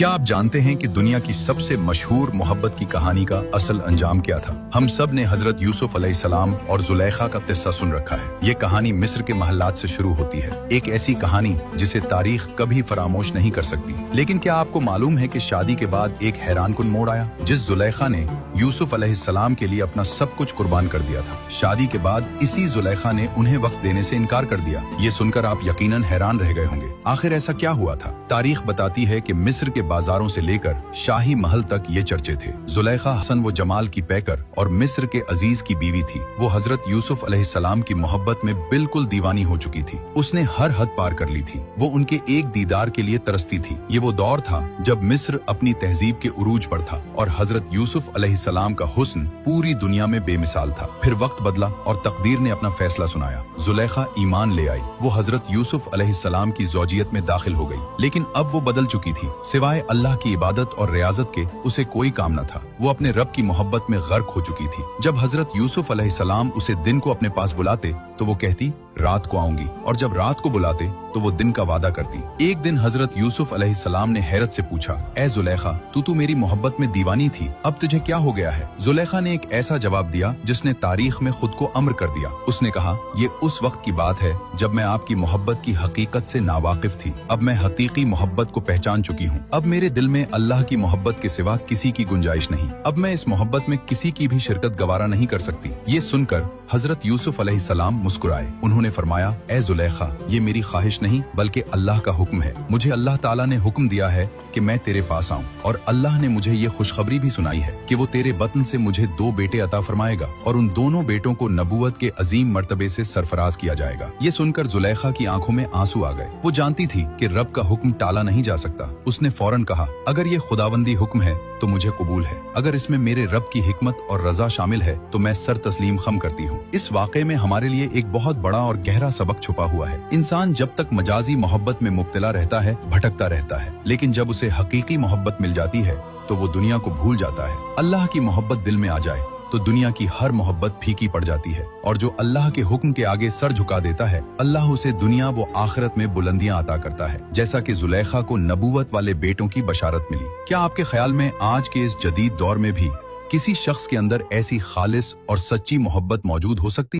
क्या आप जानते हैं कि दुनिया की सबसे मशहूर मोहब्बत की कहानी का असल अंजाम क्या था? हम सब ने हजरत यूसुफ अलैहिस्सलाम और जुलेखा का किस्सा सुन रखा है। ये कहानी मिस्र के महल्लात से शुरू होती है, एक ऐसी कहानी जिसे तारीख कभी फरामोश नहीं कर सकती। लेकिन क्या आपको मालूम है कि शादी के बाद एक हैरानकुन मोड़ आया, जिस जुलेखा ने यूसुफ अलैहिस्सलाम के लिए अपना सब कुछ कुर्बान कर दिया था। शादी के बाद इसी जुलेखा ने उन्हें वक्त देने से इनकार कर दिया। ये सुनकर आप यकीनन हैरान रह गए होंगे, आखिर ऐसा क्या हुआ था? तारीख बताती है कि मिस्र के बाजारों से लेकर शाही महल तक ये चर्चे थे। जुलेखा हसन वो जमाल की पैकर और मिस्र के अजीज की बीवी थी। वो हजरत यूसुफ अलैहिस्सलाम की मोहब्बत में बिल्कुल दीवानी हो चुकी थी। उसने हर हद पार कर ली थी। वो उनके एक दीदार के लिए तरसती थी। ये वो दौर था जब मिस्र अपनी तहजीब के उरूज पर था और हजरत यूसुफ अलैहिस्सलाम का हुस्न पूरी दुनिया में बेमिसाल था। फिर वक्त बदला और तकदीर ने अपना फैसला सुनाया। जुलेखा ईमान ले आई। वो हजरत यूसुफ अलैहिस्सलाम की ज़ौजियत में दाखिल हो गई, लेकिन अब वो बदल चुकी थी। सिवाय अल्लाह की इबादत और रियाजत के उसे कोई काम न था। वो अपने रब की मोहब्बत में गर्क हो चुकी थी। जब हजरत यूसुफ अलैहिस्सलाम उसे दिन को अपने पास बुलाते तो वो कहती रात को आऊंगी, और जब रात को बुलाते तो वो दिन का वादा करती। एक दिन हजरत यूसुफ अलैहिस्सलाम ने हैरत से पूछा, ए जुलेखा, तू मेरी मोहब्बत में दीवानी थी, अब तुझे क्या हो गया है? जुलेखा ने एक ऐसा जवाब दिया जिसने तारीख में खुद को अम्र कर दिया। उसने कहा, ये उस वक्त की बात है जब मैं आपकी मोहब्बत की हकीकत से नावाकिफ थी। अब मैं हकीकी मोहब्बत को पहचान चुकी हूँ। अब मेरे दिल में अल्लाह की मोहब्बत के सिवा किसी की गुंजाइश नहीं। अब मैं इस मोहब्बत में किसी की भी शिरकत गवारा नहीं कर सकती। ये सुनकर हजरत यूसुफ अलैहिस्सलाम मुस्कुराए। उन्होंने फरमाया, ए जुलेखा, ये मेरी ख्वाहिश नहीं बल्कि अल्लाह का हुक्म है। मुझे अल्लाह ताला ने हुक्म दिया है कि मैं तेरे पास आऊं, और अल्लाह ने मुझे ये खुशखबरी भी सुनाई है कि वो तेरे बतन से मुझे 2 बेटे अता फरमाएगा और उन दोनों बेटों को नबूवत के अजीम मर्तबे से सरफराज किया जाएगा। ये सुनकर जुलेखा की आंखों में आंसू आ गए। वो जानती थी कि रब का हुक्म टाला नहीं जा सकता। उसने फौरन कहा, अगर ये खुदावंदी हुक्म है तो मुझे कबूल है। अगर इसमें मेरे रब की हिकमत और रजा शामिल है तो मैं सर तस्लीम खम करती हूँ। इस वाक़े में हमारे लिए एक बहुत बड़ा और गहरा सबक छुपा हुआ है। इंसान जब तक मजाजी मोहब्बत में मुब्तला रहता है, भटकता रहता है, लेकिन जब उसे हकीकी मोहब्बत मिल जाती है तो वो दुनिया को भूल जाता है। अल्लाह की मोहब्बत दिल में आ जाए तो दुनिया की हर मोहब्बत फीकी पड़ जाती है, और जो अल्लाह के हुक्म के आगे सर झुका देता है, अल्लाह उसे दुनिया व आखिरत में बुलंदियां अता करता है, जैसा कि जुलेखा को नबूवत वाले बेटों की बशारत मिली। क्या आपके ख्याल में आज के इस जदीद दौर में भी किसी शख्स के अंदर ऐसी खालिस और सच्ची मोहब्बत मौजूद हो सकती